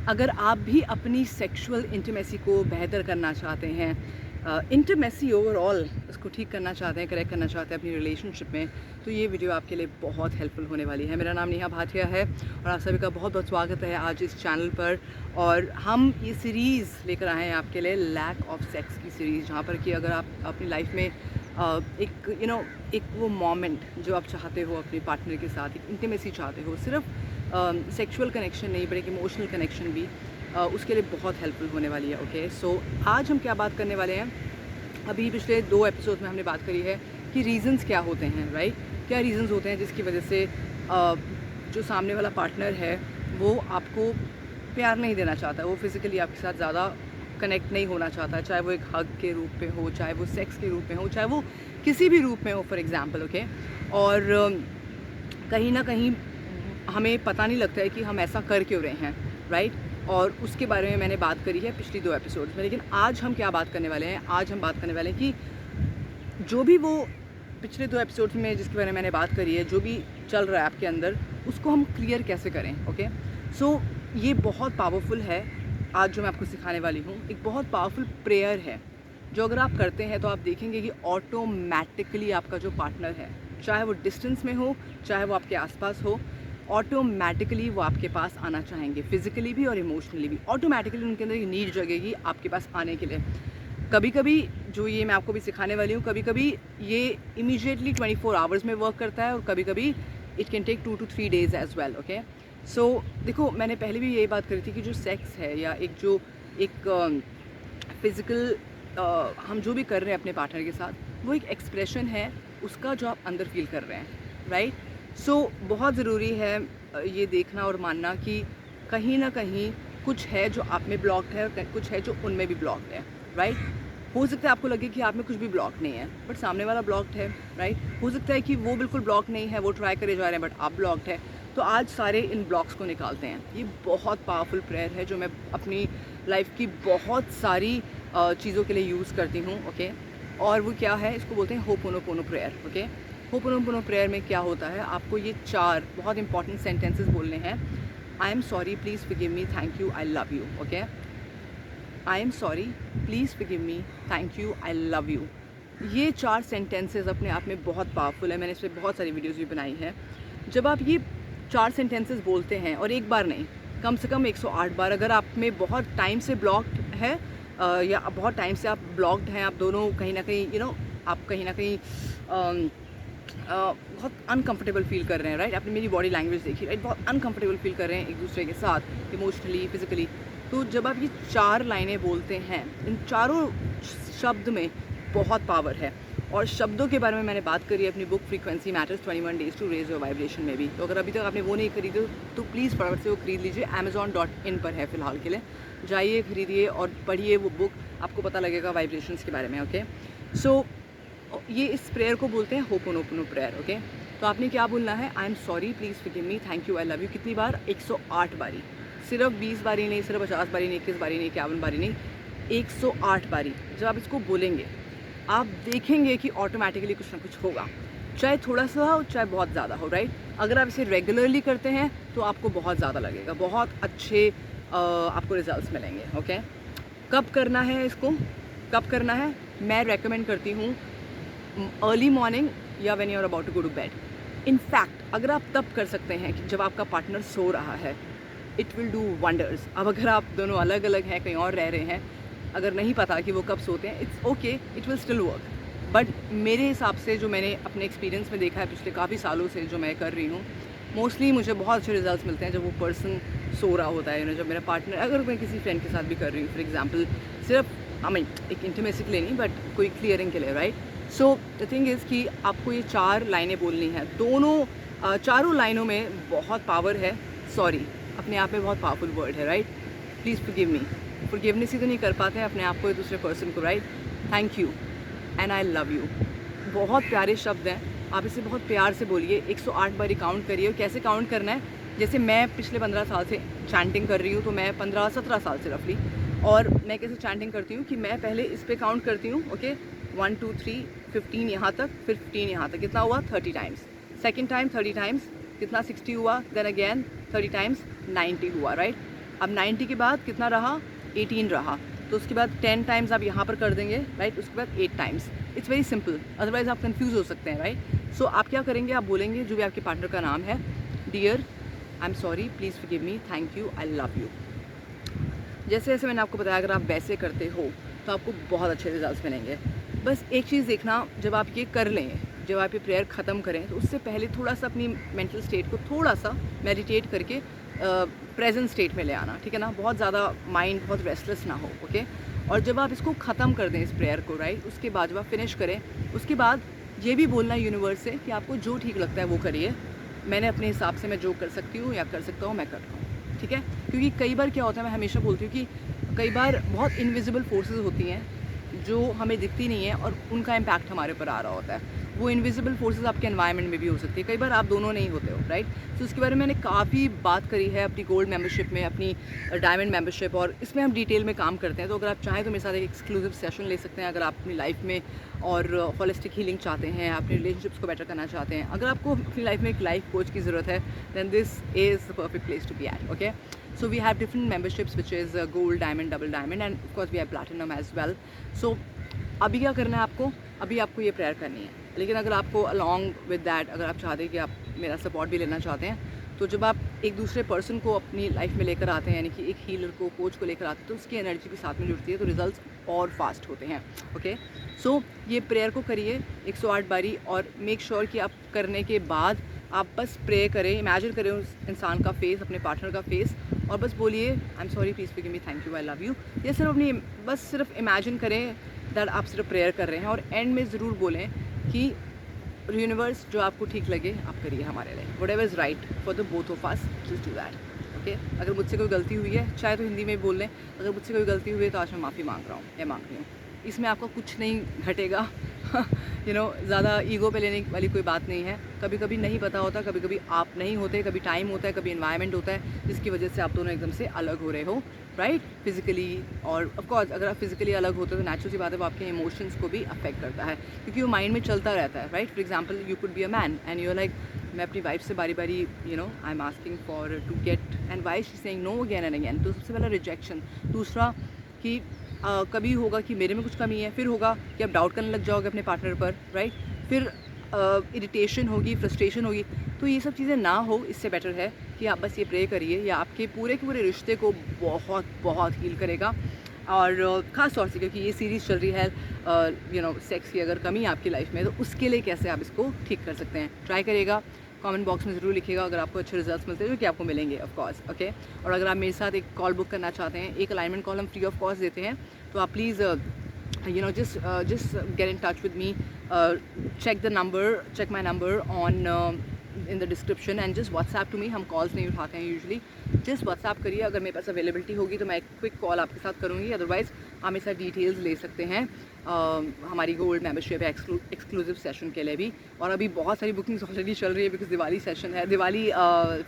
अगर आप भी अपनी सेक्सुअल इंटीमेसी को बेहतर करना चाहते हैं, इंटीमेसी ओवरऑल उसको ठीक करना चाहते हैं, करेक्ट करना चाहते हैं अपनी रिलेशनशिप में, तो ये वीडियो आपके लिए बहुत हेल्पफुल होने वाली है। मेरा नाम नेहा भाटिया है और आप सभी का बहुत बहुत स्वागत है आज इस चैनल पर। और हम ये सीरीज़ लेकर आए हैं आपके लिए, लैक ऑफ सेक्स की सीरीज़, जहाँ पर कि अगर आप अपनी लाइफ में एक वो मोमेंट जो आप चाहते हो अपने पार्टनर के साथ, एक इंटीमेसी चाहते हो, सिर्फ सेक्सुअल कनेक्शन नहीं बट एक इमोशनल कनेक्शन भी, उसके लिए बहुत हेल्पफुल होने वाली है। ओके, सो आज हम क्या बात करने वाले हैं। अभी पिछले 2 एपिसोड में हमने बात करी है कि रीज़न्स क्या होते हैं, राइट? क्या रीज़न्स होते हैं जिसकी वजह से जो सामने वाला पार्टनर है वो आपको प्यार नहीं देना चाहता, वो फिज़िकली आपके साथ ज़्यादा कनेक्ट नहीं होना चाहता, चाहे वो एक हग के रूप में हो, चाहे वो सेक्स के रूप में हो, चाहे वो किसी भी रूप में हो, फॉर एग्ज़ाम्पल। ओके, और कहीं ना कहीं हमें पता नहीं लगता है कि हम ऐसा कर क्यों रहे हैं, राइट? और उसके बारे में मैंने बात करी है पिछली 2 एपिसोड्स में। लेकिन आज हम क्या बात करने वाले हैं, आज हम बात करने वाले हैं कि जो भी वो पिछले 2 एपिसोड्स में जिसके बारे में मैंने बात करी है, जो भी चल रहा है आपके अंदर, उसको हम क्लियर कैसे करें। ओके, सो ये बहुत पावरफुल है। आज जो मैं आपको सिखाने वाली हूँ एक बहुत पावरफुल प्रेयर है, जो अगर आप करते हैं तो आप देखेंगे कि ऑटोमेटिकली आपका जो पार्टनर है, चाहे वो डिस्टेंस में हो, चाहे वो आपके आसपास हो, ऑटोमेटिकली वो आपके पास आना चाहेंगे, फिज़िकली भी और इमोशनली भी। ऑटोमेटिकली उनके अंदर ये नीड जगेगी आपके पास आने के लिए। कभी कभी जो ये मैं आपको भी सिखाने वाली हूँ, कभी कभी ये इमीडिएटली 24 आवर्स में वर्क करता है और कभी कभी it can take 2 to 3 days as well. Okay, so देखो, मैंने पहले भी यही बात करी थी कि जो सेक्स है या एक फ़िज़िकल हम जो भी कर रहे हैं अपने पार्टनर के साथ, वो एक एक्सप्रेशन है उसका जो आप अंदर फील कर रहे हैं, राइट? सो बहुत ज़रूरी है ये देखना और मानना कि कहीं ना कहीं कुछ है जो आप में ब्लॉक्ड है और कुछ है जो उनमें भी ब्लॉक्ड है, राइट? हो सकता है आपको लगे कि आप में कुछ भी ब्लॉक नहीं है बट सामने वाला ब्लॉक्ड है, राइट? हो सकता है कि वो बिल्कुल ब्लॉक नहीं है, वो ट्राई करे जा रहे हैं बट आप ब्लॉक्ड है। तो आज सारे इन ब्लॉक्स को निकालते हैं। ये बहुत पावरफुल प्रेयर है जो मैं अपनी लाइफ की बहुत सारी चीज़ों के लिए यूज़ करती हूँ। ओके, और वो क्या है, इसको बोलते हैं ho'oponopono prayer. Okay, ho'oponopono prayer में क्या होता है, आपको ये 4 बहुत इंपॉर्टेंट सेंटेंसेस बोलने हैं। आई am sorry, please forgive me, thank you, I love you. Okay, I am sorry, please forgive me, thank you, I love you. ये 4 सेंटेंसेस अपने आप में बहुत पावरफुल है। मैंने इस पर बहुत सारी वीडियोज़ भी बनाई है। जब आप ये 4 सेंटेंसेस बोलते हैं, और एक बार नहीं, कम से कम 108 बार, अगर आप में बहुत टाइम से ब्लॉक्ड है या बहुत टाइम से आप ब्लॉक्ड हैं, आप दोनों कहीं ना कहीं आप कहीं ना कहीं बहुत अनकंफर्टेबल फील कर रहे हैं, राइट? आपने मेरी बॉडी लैंग्वेज देखी, राइट? बहुत अनकंफर्टेबल फील कर रहे हैं एक दूसरे के साथ, इमोशनली, फिजिकली। तो जब आप ये 4 लाइनें बोलते हैं, इन चारों शब्द में बहुत पावर है। और शब्दों के बारे में मैंने बात करी है अपनी book frequency matters 21 days to raise your vibration में भी। तो अगर अभी तक आपने वो नहीं खरीदे तो प्लीज़ फटाफट से वो खरीद लीजिए। amazon.in पर है फ़िलहाल के लिए, जाइए, खरीदिए और पढ़िए वो बुक, आपको पता लगेगा वाइब्रेशंस के बारे में। ओके, सो ये इस प्रेयर को बोलते हैं होपोनोपोनो प्रेयर। ओके, तो आपने क्या बोलना है, आई am sorry, please forgive me, thank you, I love you. कितनी बार? 108 बारी। सिर्फ 20 बारी नहीं, सिर्फ 50 बारी नहीं, 21 बारी नहीं, 51 बारी नहीं, 108 बारी। जब आप इसको बोलेंगे आप देखेंगे कि ऑटोमेटिकली कुछ ना कुछ होगा, चाहे थोड़ा सा हो चाहे बहुत ज़्यादा हो, राइट? अगर आप इसे रेगुलरली करते हैं तो आपको बहुत ज़्यादा लगेगा, बहुत अच्छे आपको रिजल्ट्स मिलेंगे। ओके, कब करना है इसको, कब करना है? मैं रेकमेंड करती हूँ अर्ली मॉर्निंग या when you are about to go to bed. In fact अगर आप तब कर सकते हैं कि जब आपका पार्टनर सो रहा है, इट विल डू वंडर्स। अब अगर आप दोनों अलग अलग हैं, कहीं और रह रहे हैं, अगर नहीं पता कि वो कब सोते हैं, it's okay, it will still work. But मेरे हिसाब से जो मैंने अपने एक्सपीरियंस में देखा है पिछले काफ़ी सालों से जो मैं कर रही हूँ, मोस्टली मुझे बहुत अच्छे रिजल्ट्स मिलते हैं जब वो पर्सन सो रहा होता है। जब मेरा पार्टनर, अगर मैं किसी फ्रेंड के साथ भी कर रही हूँ फॉर एग्जाम्पल, सिर्फ एक इंटीमेसी के लिए नहीं बट कोई क्लियरिंग के लिए, right? So the thing is कि आपको ये 4 लाइनें बोलनी हैं। दोनों चारों लाइनों में बहुत पावर है। सॉरी अपने आप में बहुत पावरफुल वर्ड है, right? Please forgive me, forgiveness ही तो नहीं कर पाते हैं अपने आप को, एक दूसरे पर्सन को, right? Thank you and I love you. बहुत प्यारे शब्द हैं, आप इसे बहुत प्यार से बोलिए। 108 बारी काउंट करिए। और कैसे काउंट करना है, जैसे मैं पिछले 15 साल से चैंटिंग कर रही हूँ, तो मैं 15-17 साल से रफली, और मैं कैसे चैंटिंग करती हूँ कि मैं पहले इस पर काउंट करती हूँ। ओके, 1 2 3 15 यहाँ तक, फिर 15 यहाँ तक, कितना हुआ? 30 टाइम्स। सेकेंड टाइम 30 टाइम्स, कितना? 60 हुआ। देन अगेन 30 टाइम्स, 90 हुआ, राइट? अब 90 के बाद कितना रहा, 18 रहा, तो उसके बाद 10 टाइम्स आप यहाँ पर कर देंगे, राइट, उसके बाद 8 times. It's very simple, otherwise आप कंफ्यूज हो सकते हैं, राइट। सो आप क्या करेंगे, आप बोलेंगे जो भी आपके पार्टनर का नाम है, dear, I am sorry, please forgive me, thank you, I love you. जैसे जैसे मैंने आपको बताया, अगर आप वैसे करते हो तो आपको बहुत अच्छे रिजल्ट्स मिलेंगे। बस एक चीज़ देखना, जब आप ये कर लें, जब आप ये प्रेयर ख़त्म करें, तो उससे पहले थोड़ा सा अपनी मेंटल स्टेट को थोड़ा सा मेडिटेट करके प्रेजेंट स्टेट में ले आना, ठीक है ना। बहुत ज़्यादा माइंड बहुत रेस्टलेस ना हो, ओके। और जब आप इसको ख़त्म कर दें, इस प्रेयर को, राइट, उसके बाद जब आप फिनिश करें, उसके बाद ये भी बोलना यूनिवर्स से कि आपको जो ठीक लगता है वो करिए, मैंने अपने हिसाब से मैं जो कर सकती हूँ या कर सकता हूँ मैं कर रहा हूँ, ठीक है। क्योंकि कई बार क्या होता है, मैं हमेशा बोलती हूँ कि कई बार बहुत इनविजिबल फोर्सेस होती हैं जो हमें दिखती नहीं है और उनका इम्पैक्ट हमारे ऊपर आ रहा होता है। वो इनविजिबल फोर्सेस आपके एनवायरनमेंट में भी हो सकती है, कई बार आप दोनों नहीं होते हो, राइट। तो उसके बारे में मैंने काफ़ी बात करी है अपनी गोल्ड मेंबरशिप में, अपनी डायमंड मेंबरशिप, और इसमें हम डिटेल में काम करते हैं। तो अगर आप चाहें तो मेरे साथ एक एक्सक्लूसिव सेशन ले सकते हैं, अगर आप अपनी लाइफ में और होलिस्टिक हीलिंग चाहते हैं, अपने रिलेशनशिप्स को बेटर करना चाहते हैं, अगर आपको अपनी लाइफ में एक लाइफ कोच की ज़रूरत है, then this is the perfect place to be at, okay. So we have different memberships which is gold, diamond, double diamond, and of course we have platinum as well. So अभी क्या करना है आपको, अभी आपको ये प्रेयर करनी है। लेकिन अगर आपको along with that, अगर आप चाहते हैं कि आप मेरा सपोर्ट भी लेना चाहते हैं, तो जब आप एक दूसरे पर्सन को अपनी लाइफ में लेकर आते हैं, यानी कि एक हीलर को, कोच को लेकर आते हैं, तो उसकी एनर्जी भी साथ में जुड़ती है, तो रिजल्ट्स और फास्ट होते हैं, ओके। सो ये प्रेयर को करिए 108 बारी, और मेक श्योर कि आप करने के बाद आप बस प्रे करें, इमेजिन करें उस इंसान का फेस, अपने पार्टनर का फेस, और बस बोलिए आई am sorry, please forgive me, thank you, I love you. ये सिर्फ अपनी बस सिर्फ इमेजिन करें दैट आप सिर्फ प्रेयर कर रहे हैं, और एंड में ज़रूर बोलें कि यूनिवर्स जो आपको ठीक लगे आप करिए हमारे लिए, whatever is right for the both of us, just do that, okay. अगर मुझसे कोई गलती हुई है, चाहे तो हिंदी में बोल लें, अगर मुझसे कोई गलती हुई है तो आज मैं माफ़ी मांग रहा हूँ या मांग रही हूँ, इसमें आपका कुछ नहीं घटेगा। यू नो, ज़्यादा ईगो पे लेने वाली कोई बात नहीं है। कभी कभी नहीं पता होता, कभी कभी आप नहीं होते, कभी टाइम होता है, कभी एनवायरनमेंट होता है, जिसकी वजह से आप दोनों एकदम से अलग हो रहे हो, राइट, फिजिकली। और ऑफकोर्स अगर आप फिजिकली अलग होते हो तो नेचुरल सी बात है, वो आपके इमोशंस को भी अफेक्ट करता है, क्योंकि वो माइंड में चलता रहता है, right. For example, you could be a man and you are like, मैं अपनी वाइफ से बारी बारी you know I am asking for to get, and wife she saying no again and again, तो सबसे पहला रिजेक्शन। दूसरा कि कभी होगा कि मेरे में कुछ कमी है, फिर होगा कि आप डाउट करने लग जाओगे अपने पार्टनर पर, राइट, फिर इरिटेशन होगी, फ्रस्ट्रेशन होगी। तो ये सब चीज़ें ना हो, इससे बेटर है कि आप बस ये प्रे करिए, या आपके पूरे के पूरे रिश्ते को बहुत बहुत हील करेगा। और ख़ास तौर से क्योंकि ये सीरीज़ चल रही है यू नो सेक्स की अगर कमी है आपकी लाइफ में, तो उसके लिए कैसे आप इसको ठीक कर सकते हैं, ट्राई करिएगा। कमेंट बॉक्स में ज़रूर लिखिएगा अगर आपको अच्छे रिजल्ट्स मिलते हैं, जो कि आपको मिलेंगे ऑफ कोर्स, ओके। और अगर आप मेरे साथ एक कॉल बुक करना चाहते हैं, एक अलाइनमेंट कॉल हम फ्री ऑफ कॉस्ट देते हैं, तो आप please you know just get in touch with me, check my number on in the description and just WhatsApp to me। हम कॉल्स नहीं उठाते हैं यूजुअली, जस्ट WhatsApp करिए। अगर मेरे पास अवेलेबिलिटी होगी तो मैं एक क्विक कॉल आपके साथ करूँगी, अदरवाइज़ आप मेरे साथ डिटेल्स ले सकते हैं हमारी गोल्ड मेंबरशिप है एक्सक्लूसिव सेशन के लिए भी। और अभी बहुत सारी बुकिंग्स ऑलरेडी चल रही है, बिकॉज दिवाली सेशन है, दिवाली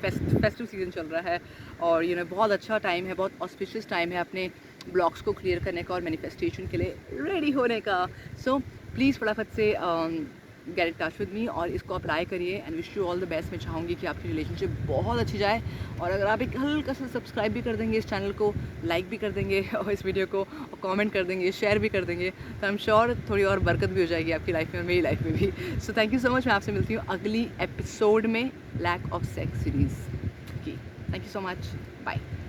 फेस्टिव सीजन चल रहा है, और यू नो बहुत अच्छा टाइम है, बहुत ऑस्पिशियस टाइम है अपने ब्लॉक्स को क्लियर करने का और मैनिफेस्टेशन के लिए रेडी होने का। सो प्लीज़ फटाफट से get in touch with me और इसको अप्लाई करिए, and wish you all the best. मैं चाहूँगी कि आपकी रिलेशनशिप बहुत अच्छी जाए, और अगर आप एक हल्का सा सब्सक्राइब भी कर देंगे इस चैनल को, लाइक भी कर देंगे और इस वीडियो को, और कमेंट कर देंगे, शेयर भी कर देंगे, तो आई एम श्योर थोड़ी और बरकत भी हो जाएगी आपकी लाइफ में और मेरी लाइफ में भी। So thank you so much. मैं आपसे मिलती हूँ अगली एपिसोड में लैक ऑफ सेक्स सीरीज़ की। Thank you so much, bye.